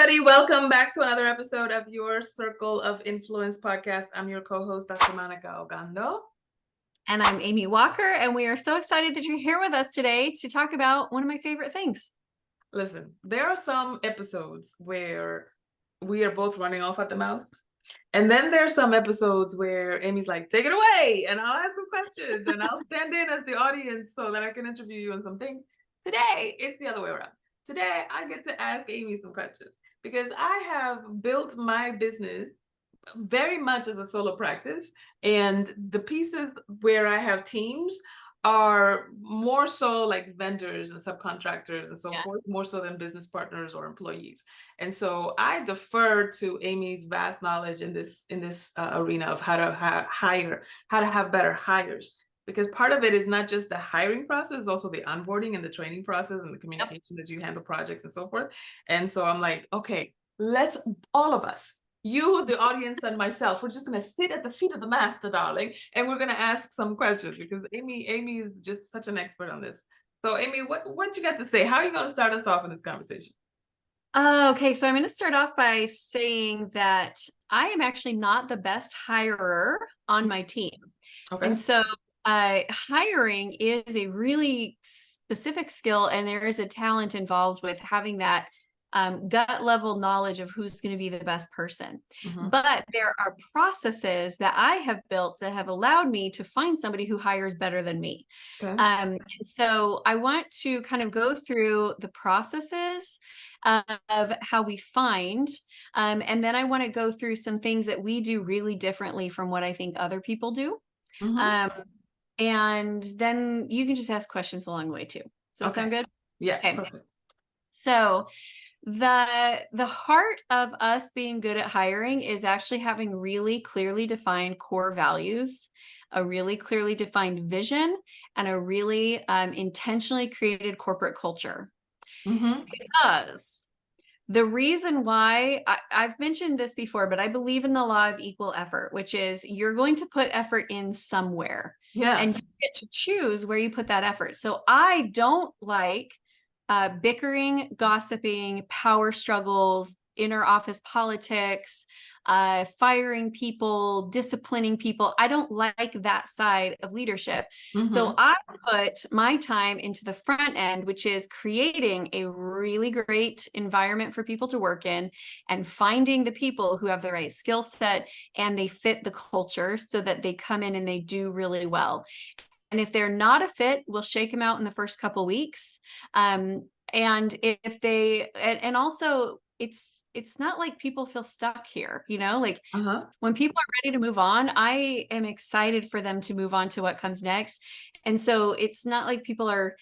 everybody. Welcome back to another episode of your Circle of Influence podcast. I'm your co-host, Dr. Monica Ogando. And I'm Amy Walker, and we are so excited that you're here with us today to talk about one of my favorite things. Listen, there are some episodes where we are both running off at the mouth. And then there are some episodes where Amy's like, take it away, and I'll ask some questions, and I'll stand in as the audience so that I can interview you on some things. Today, it's the other way around. Today, I get to ask Amy some questions because I have built my business very much as a solo practice, and the pieces where I have teams are more so like vendors and subcontractors and so forth, more so than business partners or employees. And so I defer to Amy's vast knowledge in this arena of how to hire, how to have better hires. Because part of it is not just the hiring process, it's also the onboarding and the training process and the communication as you handle projects and so forth. And so I'm like, okay, let's all of us, you, the audience, and myself, we're just going to sit at the feet of the master, darling, and we're going to ask some questions because Amy is just such an expert on this. So Amy, what you got to say? How are you going to start us off in this conversation? Okay, so I'm going to start off by saying that I am actually not the best hirer on my team. Okay. And so hiring is a really specific skill, and there is a talent involved with having that gut level knowledge of who's going to be the best person. But there are processes that I have built that have allowed me to find somebody who hires better than me. Okay. And so I want to kind of go through the processes of how we find, and then I want to go through some things that we do really differently from what I think other people do. And then you can just ask questions along the way too. Does that sound good? Yeah. Okay. Perfect. So the heart of us being good at hiring is actually having really clearly defined core values, a really clearly defined vision, and a really intentionally created corporate culture. Because the reason why I've mentioned this before, but I believe in the law of equal effort, which is you're going to put effort in somewhere. Yeah. And you get to choose where you put that effort. So I don't like bickering, gossiping, power struggles, inner office politics, firing people, disciplining people. I don't like that side of leadership. So I put my time into the front end, which is creating a really great environment for people to work in and finding the people who have the right skill set and they fit the culture so that they come in and they do really well. And if they're not a fit, we'll shake them out in the first couple of weeks. And if they, and also it's not like people feel stuck here, like when people are ready to move on, I am excited for them to move on to what comes next. And so it's not like people are,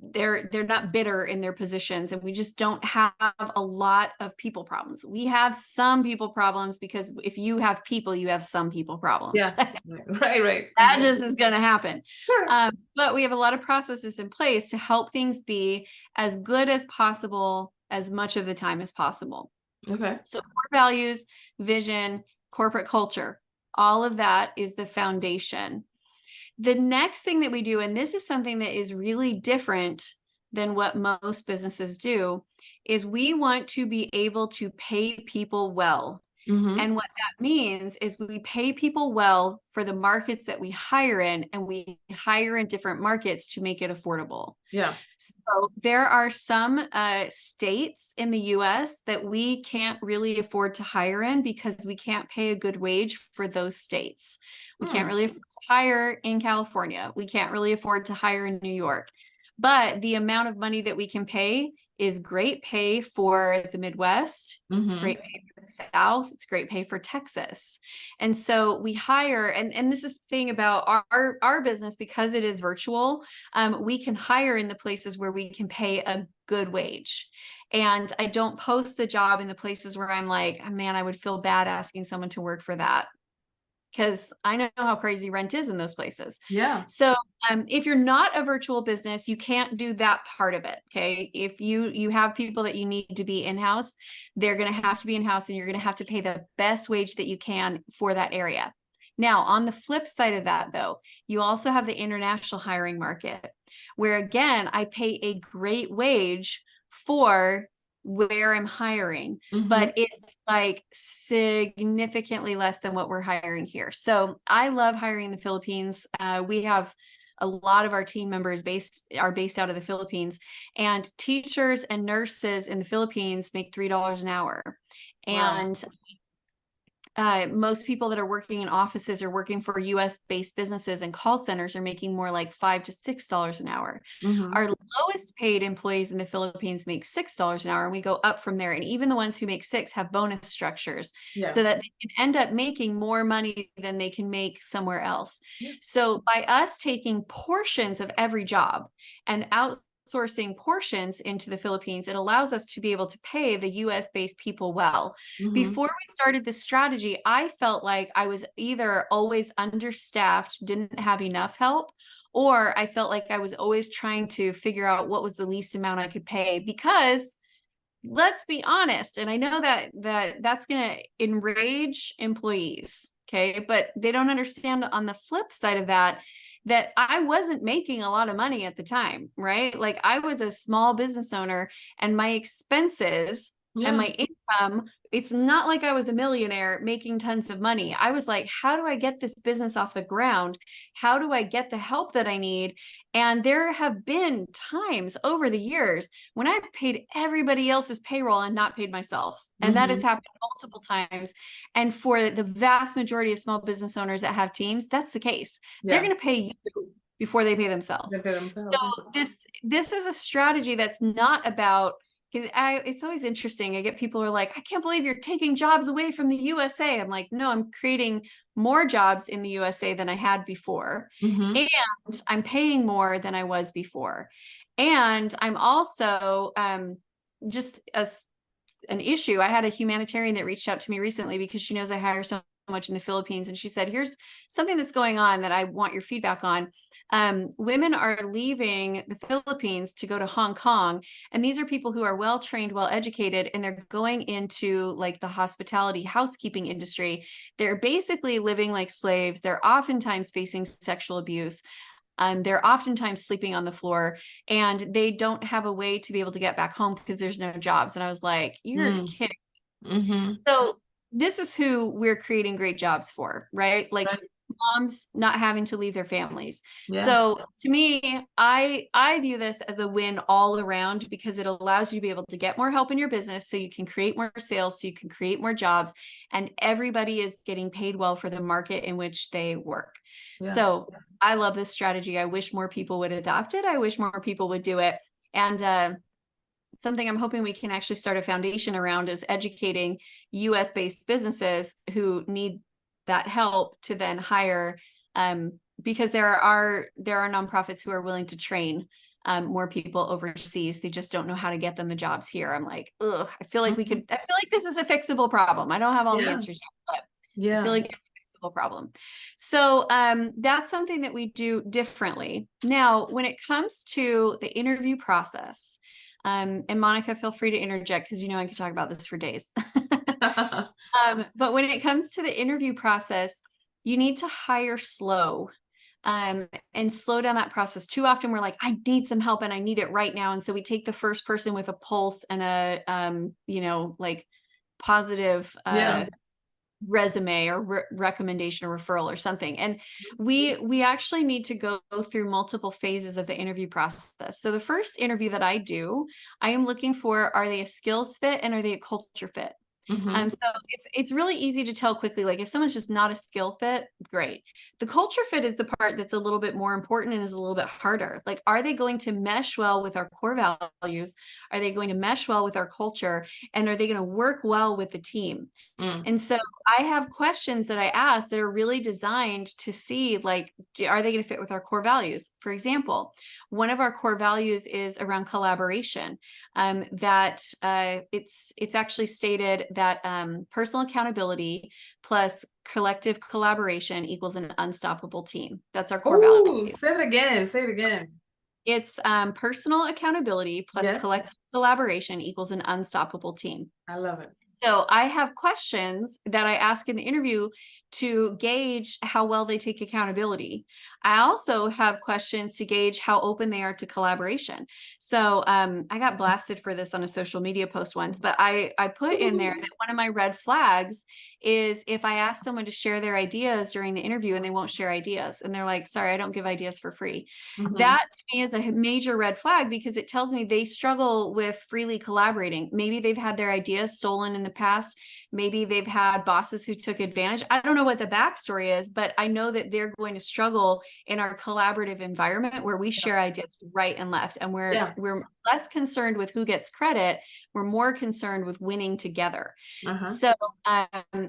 they're not bitter in their positions, and we just don't have a lot of people problems. We have some people problems because if you have people, you have some people problems. Yeah. Right. That just is going to happen. Sure. But we have a lot of processes in place to help things be as good as possible, as much of the time as possible. Okay. So core values, vision, corporate culture, all of that is the foundation. The next thing that we do, and this is something that is really different than what most businesses do, is we want to be able to pay people well. And what that means is we pay people well for the markets that we hire in, and we hire in different markets to make it affordable. Yeah. So there are some states in the US that we can't really afford to hire in because we can't pay a good wage for those states. We can't really afford to hire in California. We can't really afford to hire in New York. But the amount of money that we can pay is great pay for the Midwest. It's great pay for the South. It's great pay for Texas. And so we hire, and this is the thing about our business, because it is virtual, we can hire in the places where we can pay a good wage. And I don't post the job in the places where I'm like, oh, man, I would feel bad asking someone to work for that, because I know how crazy rent is in those places. Yeah. So if you're not a virtual business, you can't do that part of it. Okay. If you have people that you need to be in-house, they're going to have to be in-house, and you're going to have to pay the best wage that you can for that area. Now, on the flip side of that, though, you also have the international hiring market, where again, I pay a great wage for where I'm hiring, Mhm. but it's like significantly less than what we're hiring here. So I love hiring in the Philippines. We have a lot of our team members are based out of the Philippines, and teachers and nurses in the Philippines make $3 an hour. Wow. And most people that are working in offices or working for US based businesses and call centers are making more like $5 to $6 an hour. Mhm. Our lowest paid employees in the Philippines make $6 an hour, and we go up from there. And even the ones who make six have bonus structures Yeah. so that they can end up making more money than they can make somewhere else. Yeah. So by us taking portions of every job and outsourcing portions into the Philippines, it allows us to be able to pay the US based people well. Mhm. Before we started this strategy, I felt like I was either always understaffed, didn't have enough help, or I felt like I was always trying to figure out what was the least amount I could pay, because let's be honest, and I know that's going to enrage employees, okay, but they don't understand on the flip side of that I wasn't making a lot of money at the time, right? Like I was a small business owner, and my expenses and my income, it's not like I was a millionaire making tons of money. I was like, how do I get this business off the ground? How do I get the help that I need? And there have been times over the years when I've paid everybody else's payroll and not paid myself. And that has Mhm. happened multiple times. And for the vast majority of small business owners that have teams, that's the case. They're Yeah. going to pay you before they pay themselves. They pay So themselves. this is a strategy that's not about, because it's always interesting. I get people who are like, I can't believe you're taking jobs away from the USA. I'm like, no, I'm creating more jobs in the USA than I had before. Mhm. And I'm paying more than I was before. And I'm also just an issue. I had a humanitarian that reached out to me recently because she knows I hire so much in the Philippines. And she said, here's something that's going on that I want your feedback on. Women are leaving the Philippines to go to Hong Kong. And these are people who are well trained, well educated, and they're going into like the hospitality, housekeeping industry. They're basically living like slaves. They're oftentimes facing sexual abuse. They're oftentimes sleeping on the floor, and they don't have a way to be able to get back home because there's no jobs. And I was like, you're kidding. Mhm. So this is who we're creating great jobs for, right? Like Right. moms not having to leave their families. Yeah. So to me, I view this as a win all around, because it allows you to be able to get more help in your business so you can create more sales, so you can create more jobs, and everybody is getting paid well for the market in which they work. Yeah. So I love this strategy. I wish more people would adopt it. I wish more people would do it. And something I'm hoping we can actually start a foundation around is educating US based businesses who need that help to then hire, because there are nonprofits who are willing to train more people overseas. They just don't know how to get them the jobs here. I'm like, ugh, I feel like Mhm. this is a fixable problem. I don't have all the Yeah. answers yet, but I Yeah. feel like it's a fixable problem. So that's something that we do differently. Now, when it comes to the interview process, and Monica, feel free to interject because I could talk about this for days. But when it comes to the interview process, you need to hire slow, and slow down that process. Too often we're like, I need some help and I need it right now. And so we take the first person with a pulse and a, like positive, Yeah. resume or recommendation or referral or something, and we actually need to go through multiple phases of the interview process. So the first interview that I do, I am looking for, are they a skills fit and are they a culture fit? Mhm. So it's really easy to tell quickly, like if someone's just not a skill fit, great. The culture fit is the part that's a little bit more important and is a little bit harder. Like, are they going to mesh well with our core values? Are they going to mesh well with our culture? And are they going to work well with the team? Mm. And so I have questions that I ask that are really designed to see, like, are they going to fit with our core values? For example, one of our core values is around collaboration. It's actually stated that personal accountability plus collective collaboration equals an unstoppable team. That's our core Ooh, value. say it again. Say it again. It's personal accountability plus Yeah. collective collaboration equals an unstoppable team. I love it. So I have questions that I ask in the interview to gauge how well they take accountability. I also have questions to gauge how open they are to collaboration. So I got blasted for this on a social media post once, but I put in there that one of my red flags is if I ask someone to share their ideas during the interview and they won't share ideas and they're like, sorry, I don't give ideas for free. That to me is a major red flag because it tells me they struggle with freely collaborating. Maybe they've had their ideas stolen in the past. Maybe they've had bosses who took advantage. I don't know what the backstory is, but I know that they're going to struggle in our collaborative environment where we share ideas right and left. And we're less concerned with who gets credit. We're more concerned with winning together. So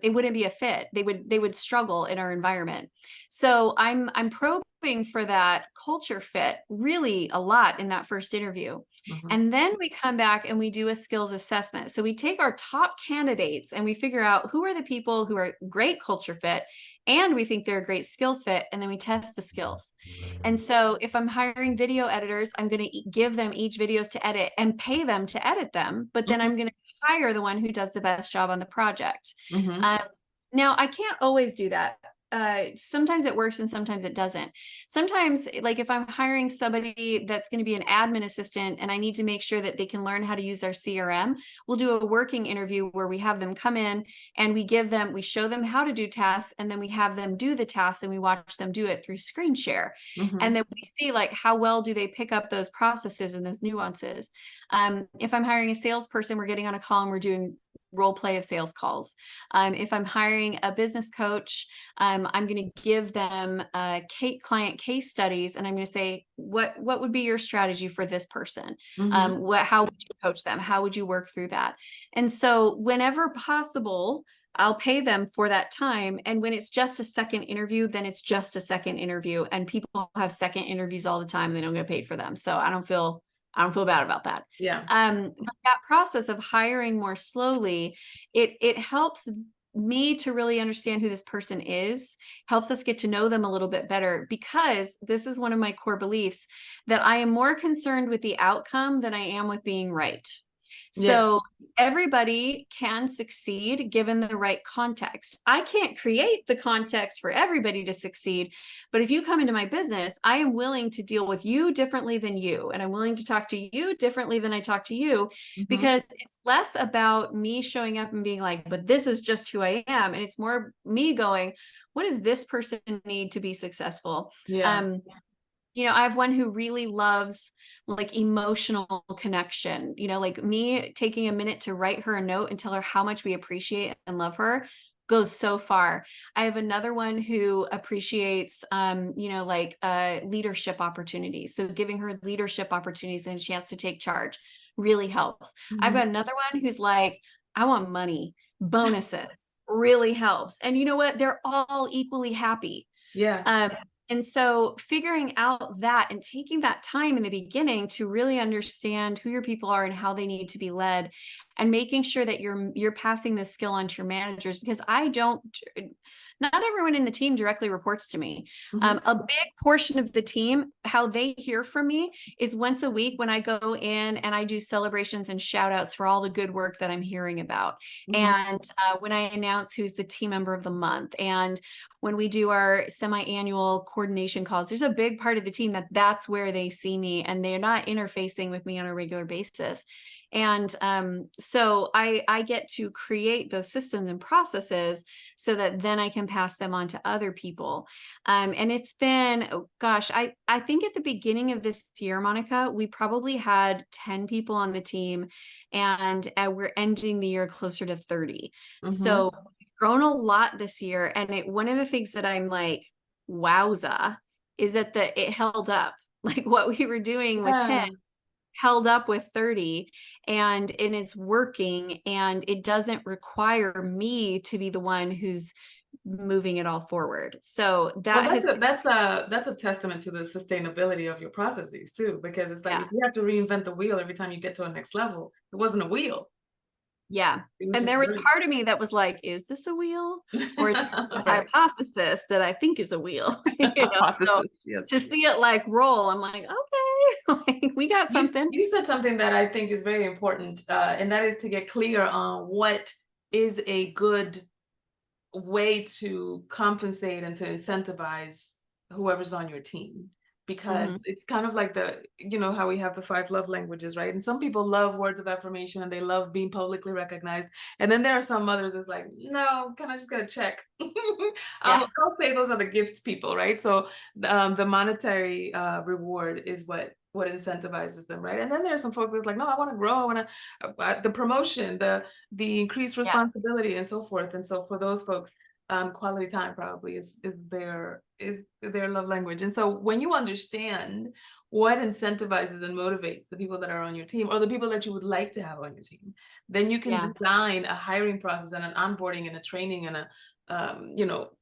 it wouldn't be a fit. They would struggle in our environment. So I'm probing for that culture fit really a lot in that first interview. And then we come back and we do a skills assessment. So we take our top candidates and we figure out who are the people who are great culture fit and we think they're a great skills fit, and then we test the skills. And so if I'm hiring video editors, I'm going to give them each videos to edit and pay them to edit them, but then I'm going to hire the one who does the best job on the project. Now I can't always do that. Sometimes it works and sometimes it doesn't. Sometimes, like if I'm hiring somebody that's going to be an admin assistant and I need to make sure that they can learn how to use our CRM, we'll do a working interview where we have them come in and we show them how to do tasks, and then we have them do the tasks and we watch them do it through screen share. And then we see like how well do they pick up those processes and those nuances. If I'm hiring a salesperson, we're getting on a call and we're doing role play of sales calls. If I'm hiring a business coach, I'm going to give them client case studies, and I'm going to say, what would be your strategy for this person? How would you coach them? How would you work through that? And so whenever possible, I'll pay them for that time. And when it's just a second interview, then it's just a second interview. And people have second interviews all the time. And they don't get paid for them. So I don't feel bad about that. But that process of hiring more slowly, it helps me to really understand who this person is, helps us get to know them a little bit better, because this is one of my core beliefs, that I am more concerned with the outcome than I am with being right. So everybody can succeed given the right context. I can't create the context for everybody to succeed, but if you come into my business, I am willing to deal with you differently than you, and I'm willing to talk to you differently than I talk to you, because it's less about me showing up and being like, but this is just who I am. And it's more me going, what does this person need to be successful? I have one who really loves like emotional connection, like me taking a minute to write her a note and tell her how much we appreciate and love her goes so far. I have another one who appreciates, leadership opportunities. So giving her leadership opportunities and a chance to take charge really helps. I've got another one who's like, I want money, bonuses really helps. And you know what? They're all equally happy. And so figuring out that and taking that time in the beginning to really understand who your people are and how they need to be led, and making sure that you're passing this skill on to your managers, because not everyone in the team directly reports to me. A big portion of the team, how they hear from me is once a week when I go in and I do celebrations and shout outs for all the good work that I'm hearing about. And when I announce who's the team member of the month, and when we do our semi-annual coordination calls, there's a big part of the team that's where they see me, and they're not interfacing with me on a regular basis. And so I get to create those systems and processes so that then I can pass them on to other people. And it's been, I think at the beginning of this year, Monica, we probably had 10 people on the team, and we're ending the year closer to 30. So we've grown a lot this year. And one of the things that I'm like, wowza, is that it held up. Like what we were doing with 10 held up with 30, and it's working, and it doesn't require me to be the one who's moving it all forward. So that's a testament to the sustainability of your processes too, because it's like if you have to reinvent the wheel every time you get to a next level, it wasn't a wheel. And there was part of me that was like, is this a wheel, or is it just a hypothesis that I think is a wheel? So to see it like roll, I'm like, okay, like we got something. You said something that I think is very important, and that is to get clear on what is a good way to compensate and to incentivize whoever's on your team, because it's kind of like how we have the 5 love languages, right? And some people love words of affirmation and they love being publicly recognized. And then there are some others that's like, no, can I just get a check? I'll say those are the gifts people, right? So the monetary reward is what incentivizes them, right? And then there are some folks that's like, no, I want to grow, I want to the promotion, the increased responsibility, and so forth. And so for those folks, quality time probably is their love language. And so when you understand what incentivizes and motivates the people that are on your team, or the people that you would like to have on your team, then you can design a hiring process and an onboarding and a training and a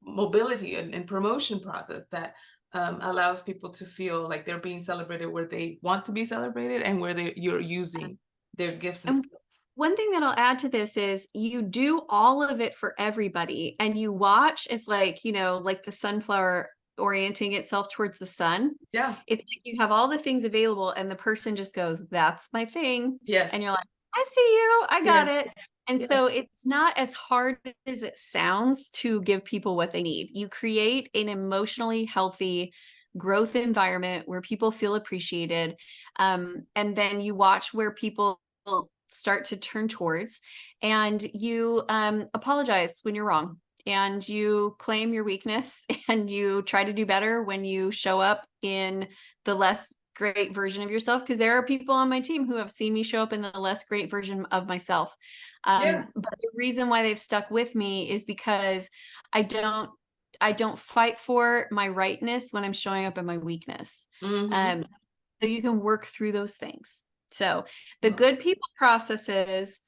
mobility and promotion process that allows people to feel like they're being celebrated where they want to be celebrated, and where you're using their gifts and skills. One thing that I'll add to this is you do all of it for everybody, and you watch as like the sunflower orienting itself towards the sun. Yeah. It's like you have all the things available and the person just goes, that's my thing. Yes. And you're like, I see you, I got it. And so it's not as hard as it sounds to give people what they need. You create an emotionally healthy growth environment where people feel appreciated. And then you watch where people start to turn towards, and you apologize when you're wrong, and you claim your weakness, and you try to do better when you show up in the less great version of yourself, because there are people on my team who have seen me show up in the less great version of myself. But the reason why they've stuck with me is because I don't fight for my rightness when I'm showing up in my weakness. So you can work through those things. So the good people processes,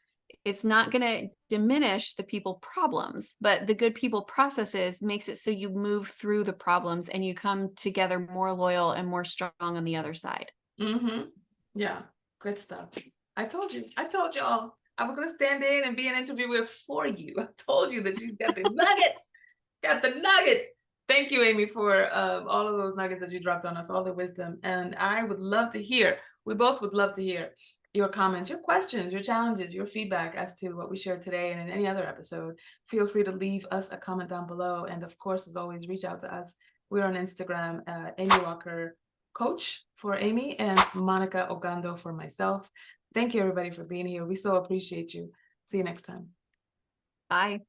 it's not going to diminish the people problems, but the good people processes makes it so you move through the problems and you come together more loyal and more strong on the other side. Yeah, good stuff. I told y'all I was going to stand in and be an interviewer for you. I told you that she's got the nuggets. Thank you, Amy, for all of those nuggets that you dropped on us, all the wisdom. And I would love to hear, we both would love to hear your comments, your questions, your challenges, your feedback as to what we shared today and in any other episode. Feel free to leave us a comment down below. And of course, as always, reach out to us. We're on Instagram, Amy Walker Coach for Amy, and Monica Ogando for myself. Thank you, everybody, for being here. We so appreciate you. See you next time. Bye.